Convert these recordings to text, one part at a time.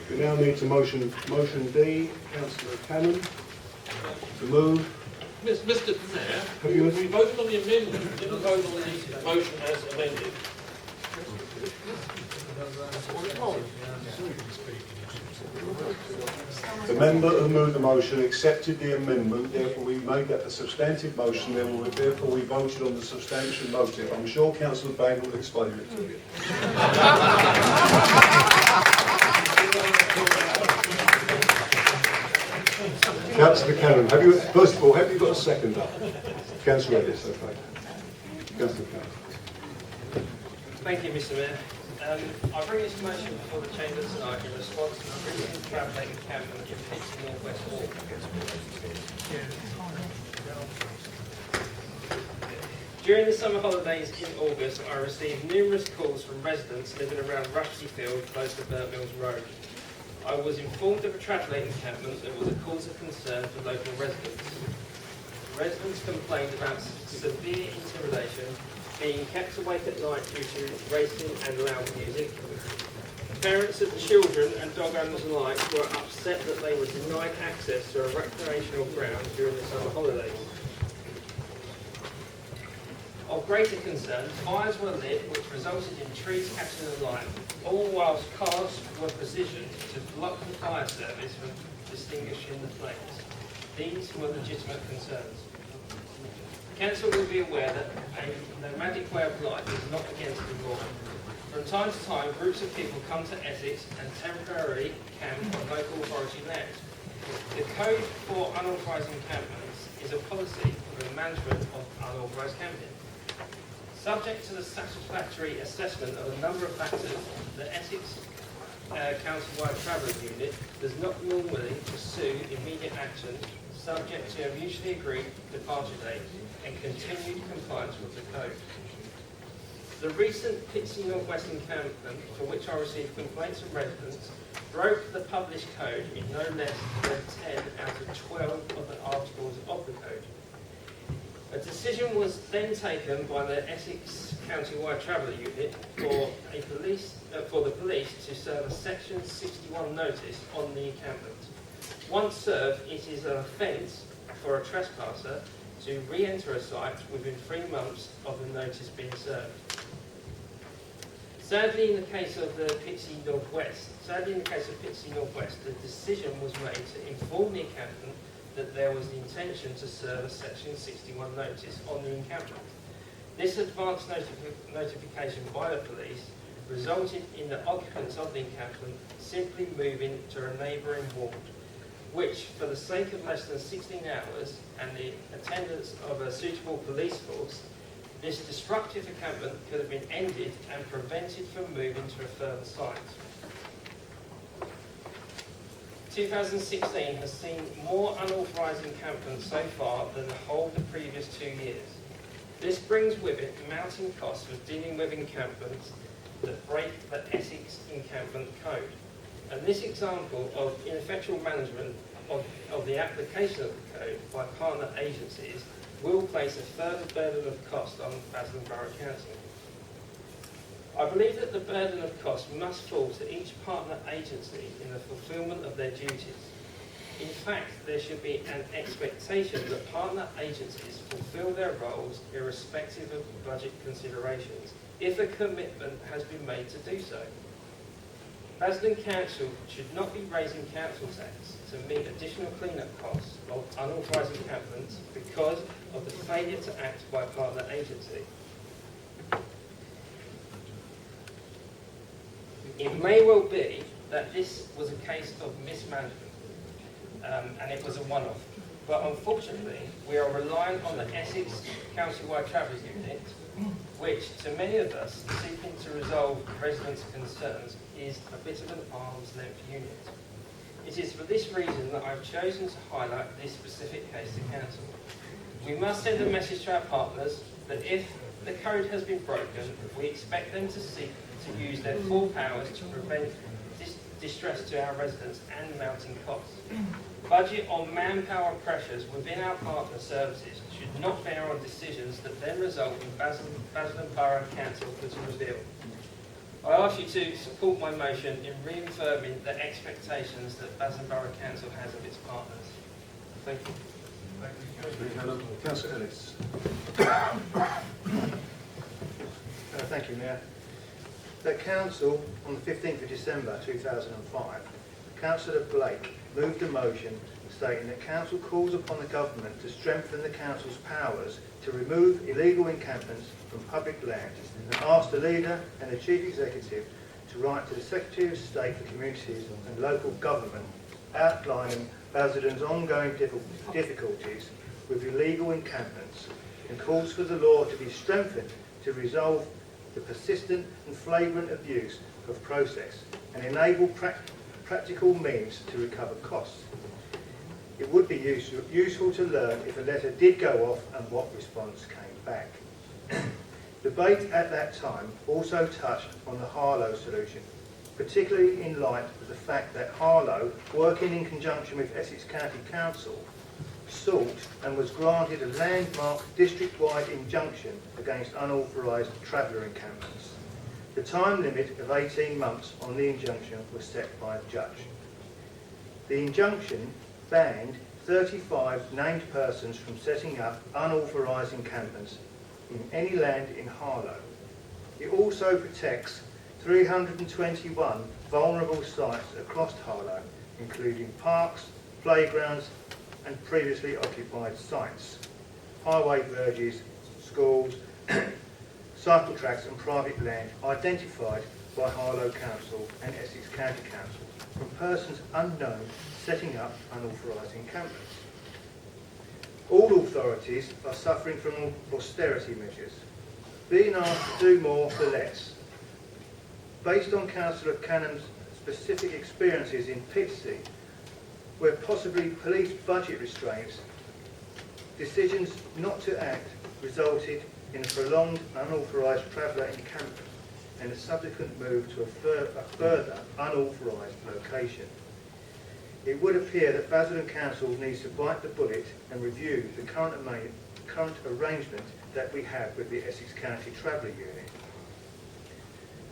We now need to motion D, Councillor Cannon, to move. Mr. Mayor, Have you- we voted on the amendment, didn't vote on the motion as amended. The member who moved the motion accepted the amendment, therefore we made that a substantive motion, therefore we voted on the substantive motive. I'm sure Councillor Bain will explain it to you. Councillor Cannon, first of all, have you got a seconder? Councillor Ellis, okay. Councillor Cannon. Thank you, Mr. Mayor. I bring this motion before the Chamber tonight in response to the recent travelling encampment in Pittston, North West. During the summer holidays in August, I received numerous calls from residents living around Rushdie Field, close to Burt Mills Road. I was informed of a travelling encampment that was a cause of concern for local residents. Residents complained about severe intimidation, being kept awake at night due to racing and loud music. Parents of children and dog owners alike were upset that they were denied access to a recreational ground during the summer holidays. Of greater concern, fires were lit which resulted in trees catching alight, all whilst cars were positioned to block the fire service from extinguishing the flames. These were legitimate concerns. Council will be aware that a nomadic way of life is not against the law. From time to time, groups of people come to Essex and temporarily camp on local authority land. The Code for Unauthorised Encampments is a policy for the management of unauthorised camping. Subject to the satisfactory assessment of a number of factors, the Essex Council-wide Travelling Unit does not normally pursue immediate action subject to a mutually agreed departure date and continued compliance with the code. The recent Pittston North West encampment, for which I received complaints from residents, broke the published code in no less than 10 out of 12 of the articles of the code. A decision was then taken by the Essex County-wide Traveller Unit for the police to serve a Section 61 notice on the encampment. Once served, it is an offence for a trespasser to re-enter a site within 3 months of the notice being served. Sadly, in the case of Pittston North West, the decision was made to inform the encampment that there was the intention to serve a Section 61 notice on the encampment. This advance notification by the police resulted in the occupants of the encampment simply moving to a neighbouring ward, which, for the sake of less than 16 hours and the attendance of a suitable police force, this destructive encampment could have been ended and prevented from moving to a further site. 2016 has seen more unauthorised encampments so far than the whole of the previous 2 years. This brings with it mounting costs for dealing with encampments that break the Essex Encampment Code. And this example of ineffectual management of the application of the code by partner agencies will place a further burden of cost on Basildon Borough Council. I believe that the burden of cost must fall to each partner agency in the fulfilment of their duties. In fact, there should be an expectation that partner agencies fulfil their roles irrespective of budget considerations, if a commitment has been made to do so. Basildon Council should not be raising council tax to meet additional clean-up costs of unauthorised encampments because of the failure to act by a partner agency. It may well be that this was a case of mismanagement and it was a one-off, but unfortunately we are relying on the Essex County-wide Travellers Unit, which to many of us seeking to resolve residents' concerns is a bit of an arm's length unit. It is for this reason that I've chosen to highlight this specific case to Council. We must send a message to our partners that if the code has been broken, we expect them to seek to use their full powers to prevent distress to our residents and mounting costs. Budget or manpower pressures within our partner services should not bear on decisions that then result in Basildon Borough Council to reveal. I ask you to support my motion in reaffirming the expectations that Basildon Borough Council has of its partners. Thank you. Councillor Ellis. Thank you, Mayor. The Council, on the 15th of December 2005, Councillor Blake moved a motion stating that Council calls upon the Government to strengthen the Council's powers to remove illegal encampments from public land and asked the Leader and the Chief Executive to write to the Secretary of State for Communities and Local Government outlining Basildon's ongoing difficulties with illegal encampments and calls for the law to be strengthened to resolve the persistent and flagrant abuse of process and enable practical means to recover costs. It would be useful to learn if a letter did go off and what response came back. Debate at that time also touched on the Harlow solution, particularly in light of the fact that Harlow, working in conjunction with Essex County Council, sought and was granted a landmark district-wide injunction against unauthorised traveller encampments. The time limit of 18 months on the injunction was set by a judge. The injunction banned 35 named persons from setting up unauthorised encampments in any land in Harlow. It also protects 321 vulnerable sites across Harlow, including parks, playgrounds and previously occupied sites, highway verges, schools, cycle tracks and private land identified by Harlow Council and Essex County Council from persons unknown setting up unauthorised encampments. All authorities are suffering from austerity measures, being asked to do more for less. Based on Councillor Cannon's specific experiences in Pitsea, where possibly police budget restraints, decisions not to act resulted in a prolonged unauthorised traveller encampment and a subsequent move to a further unauthorised location. It would appear that Basildon Council needs to bite the bullet and review the current arrangement that we have with the Essex County Traveller Unit.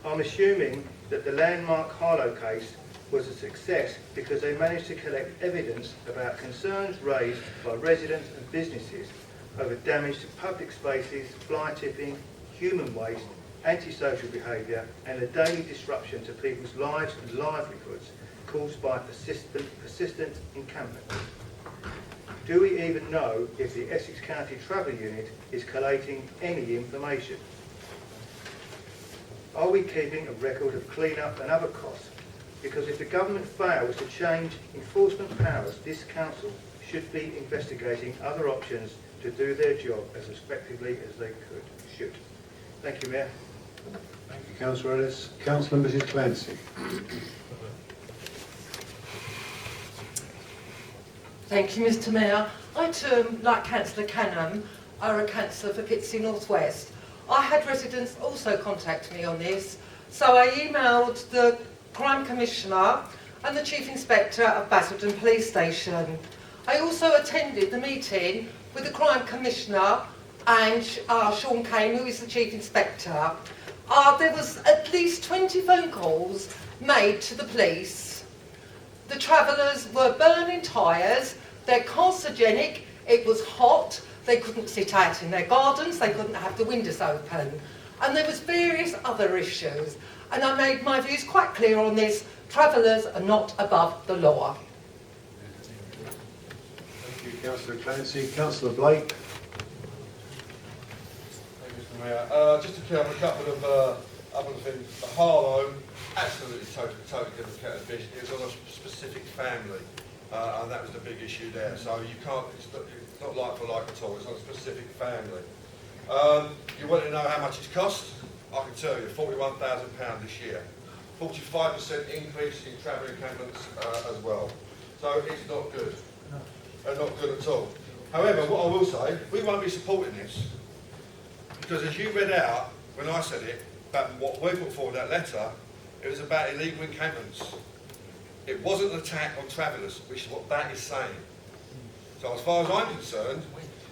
I'm assuming that the landmark Harlow case was a success because they managed to collect evidence about concerns raised by residents and businesses over damage to public spaces, fly tipping, human waste, antisocial behaviour and the daily disruption to people's lives and livelihoods caused by persistent encampments. Do we even know if the Essex County Traveller Unit is collating any information? Are we keeping a record of clean-up and other costs? Because if the government fails to change enforcement powers, this council should be investigating other options to do their job as effectively as they should. Thank you, Mayor. Thank you, Councillor Ellis. Councillor Mrs Clancy. Thank you, Mr Mayor. I too, like Councillor Canham, are a councillor for Pitsea North West. I had residents also contact me on this, so I emailed the Crime Commissioner and the Chief Inspector of Basildon Police Station. I also attended the meeting with the Crime Commissioner and Sean Kane, who is the Chief Inspector. There was at least 20 phone calls made to the police. The travellers were burning tyres, they're carcinogenic, it was hot, they couldn't sit out in their gardens, they couldn't have the windows open. And there was various other issues. And I made my views quite clear on this. Travellers are not above the law. Thank you, Councillor Clancy. Councillor Blake. Thank you, Mr Mayor. Just to clear up a couple of other things. The Harlow, absolutely totally different kettle of fish. It was on a specific family, and that was the big issue there. So you can't, it's not like for like at all. It's on a specific family. You want to know how much it's cost? I can tell you, £41,000 this year. 45% increase in travel encampments as well. So it's not good. Not good at all. However, what I will say, we won't be supporting this. Because as you read out, when I said it, about what we put forward that letter, it was about illegal encampments. It wasn't an attack on travellers, which is what that is saying. So as far as I'm concerned,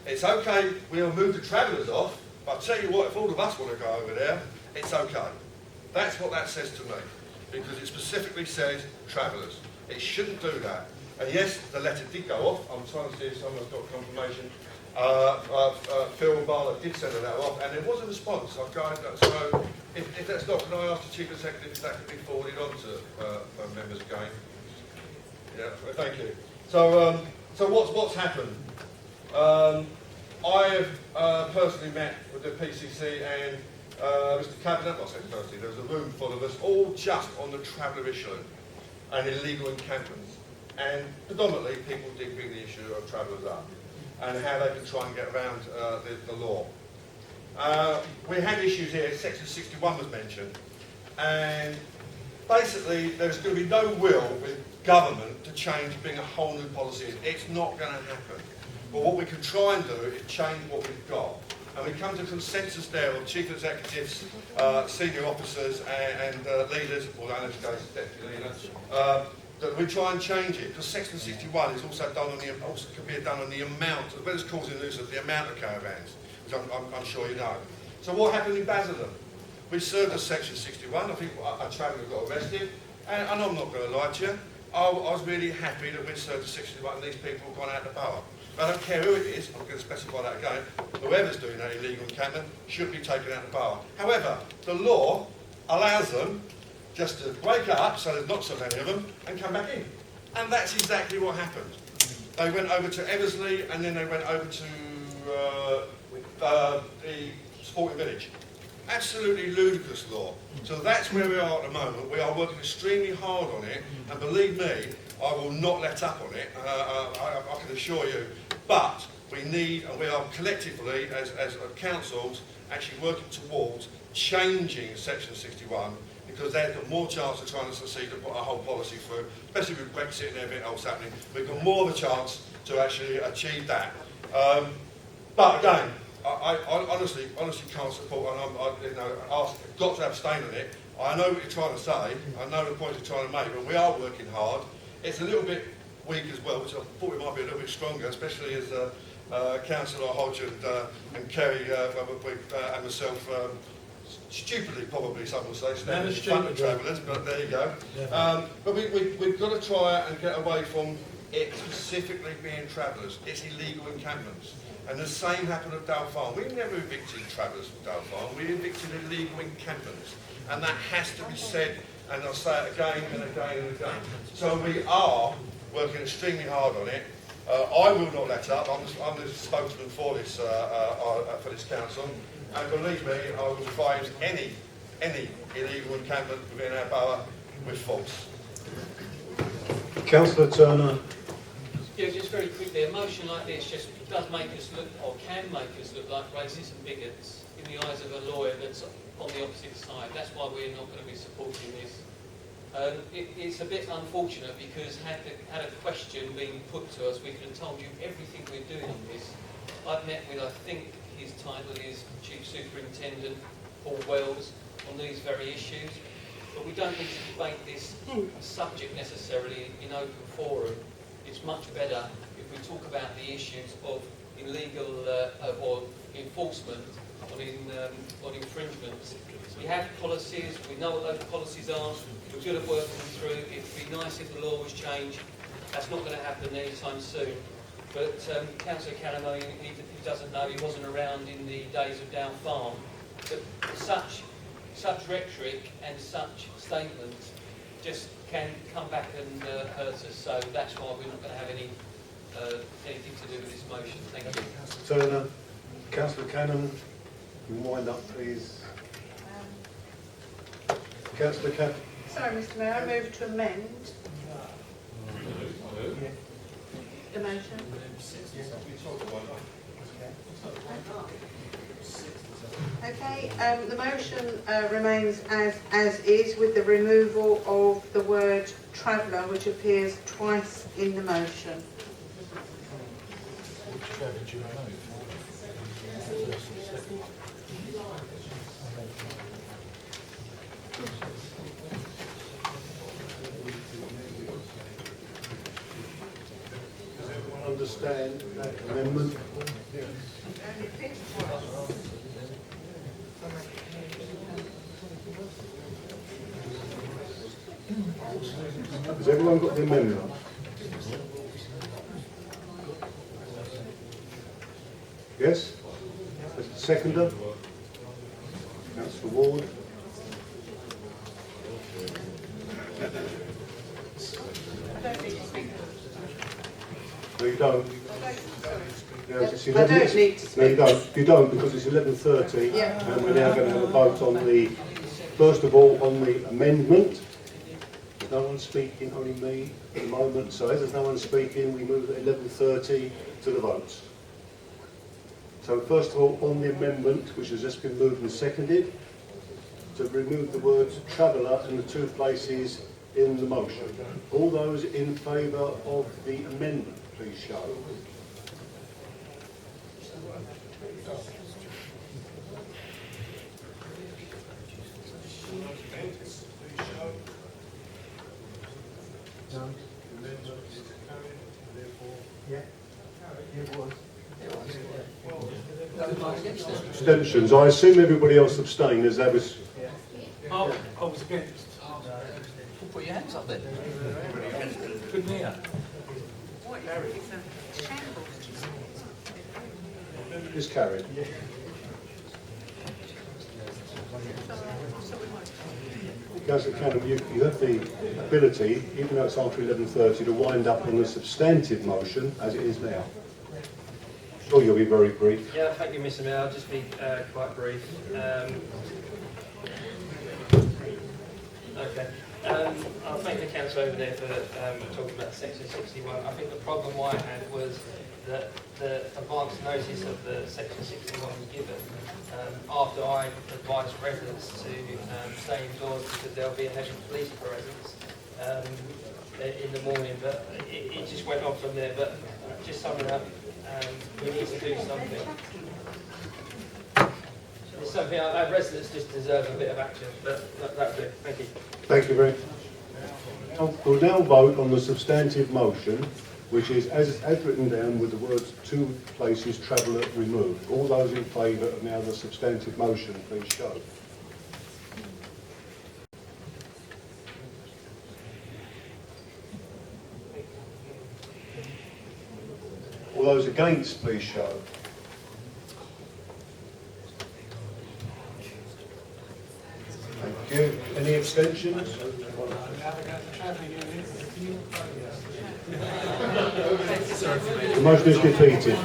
it's okay, we'll move the travellers off, but I'll tell you what, if all of us want to go over there, it's okay. That's what that says to me, because it specifically says travellers. It shouldn't do that. And yes, the letter did go off. I'm trying to see if someone's got confirmation. Phil Barlow did send that off, and there was a response. So if that's not, can I ask the Chief Executive if that could be forwarded on to members again? Yeah, thank you. So what's happened? I have personally met with the PCC and Mr. Cabinet. I said personally, there was a room full of us, all just on the traveller issue and illegal encampments. And predominantly, people did bring the issue of travellers up and how they can try and get around the law. We had issues here. Section 61 was mentioned, and basically, there's going to be no will with government to change, bring a whole new policy in. It's not going to happen. But what we can try and do is change what we've got. And we come to a consensus there of chief executives, senior officers and leaders, or in this case, deputy leader, that we try and change it. Because Section 61 is also done on can be done on the amount, as well as causing a nuisance, the amount of caravans, which I'm sure you know. So what happened in Basildon? We served a Section 61. I think a traveller got arrested, and I'm not going to lie to you. I was really happy that we served a Section 61 and these people have gone out the borough. I don't care who it is, I'm going to specify that again, whoever's doing that illegal encampment should be taken out of the borough. However, the law allows them just to break up, so there's not so many of them, and come back in. And that's exactly what happened. They went over to Eversley, and then they went over to the Sporting Village. Absolutely ludicrous law. So that's where we are at the moment. We are working extremely hard on it, and believe me, I will not let up on it, I can assure you. But we need, and we are collectively, as councils, actually working towards changing Section 61, because they've got more chance of trying to succeed and put a whole policy through, especially with Brexit and everything else happening. We've got more of a chance to actually achieve that. But again, I honestly can't support, and I've got to abstain on it. I know what you're trying to say, I know the point you're trying to make, but we are working hard. It's a little bit weak as well, which I thought it might be a little bit stronger, especially as Councillor Hodge and Kerry and myself, stupidly probably some will say, standing in front of travellers, but there you go. But we've got to try and get away from it specifically being travellers. It's illegal encampments. And the same happened at Dale Farm. We never evicted travellers from Dale Farm, we evicted illegal encampments. And that has to be said, and I'll say it again and again and again. So we are working extremely hard on it. I will not let up. I'm the spokesman for this council. And believe me, I will find any illegal encampment within our borough with faults. Councillor Turner. Yeah, just very quickly, a motion like this just does make us look, or can make us look like racists and bigots in the eyes of a lawyer that's on the opposite side. That's why we're not going to be supporting this. It's a bit unfortunate because had a question been put to us, we could have told you everything we're doing on this. I've met with, I think his title is Chief Superintendent Paul Wells on these very issues, but we don't need to debate this subject necessarily in open forum. It's much better if we talk about the issues of illegal or enforcement on infringements. We have policies, we know what those policies are, we're good at working them through. It'd be nice if the law was changed. That's not going to happen anytime soon. But Councillor Callamo, he doesn't know, he wasn't around in the days of Down Farm. But such rhetoric and such statements just can come back and hurt us. So that's why we're not going to have anything to do with this motion. Thank you. Councillor Turner. Councillor Cannon, you wind up, please. Councillor Cannon. Sorry, Mr. Mayor, I move to amend the motion. Okay, the motion remains as is, with the removal of the word traveller, which appears twice in the motion. Does everyone understand that amendment? Only fifth twice. Has everyone got the amendment? Yes? Mr. Seconder? Councillor Ward? No, you don't. No, it's I don't 11. need to speak. No, you don't. You don't, because it's 11:30, Yeah. and we're now going to have a vote on the, first of all, on the amendment. There's no one speaking, only me at the moment. So as there's no one speaking, we move at 11:30 to the votes. So first of all, on the amendment, which has just been moved and seconded, to remove the words traveller and the two places in the motion. All those in favour of the amendment, please show. Abstentions. I assume everybody else abstained as that was. I was against. Put your hands up then. Couldn't hear. Is carried. Councillor Cannon, you have the ability, even though it's after 11:30, to wind up on the substantive motion as it is now. Sure, you'll be very brief. Yeah, thank you, Mr. Mayor. I'll just be quite brief. Okay. I'll thank the council over there for talking about Section 61. I think the problem I had was that the advance notice of the Section 61 was given after I advised residents to stay indoors because there'll be a heavy police presence in the morning. But it just went on from there. But just summing up, we need to do something. It's something our residents just deserve a bit of action, but that'll do. Thank you. Thank you very much. We'll now vote on the substantive motion, which is as written down with the words two places traveller removed. All those in favour of now the substantive motion, please show. All those against, please show. Thank you. Any abstentions? The motion is defeated.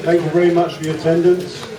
Thank you very much for your attendance.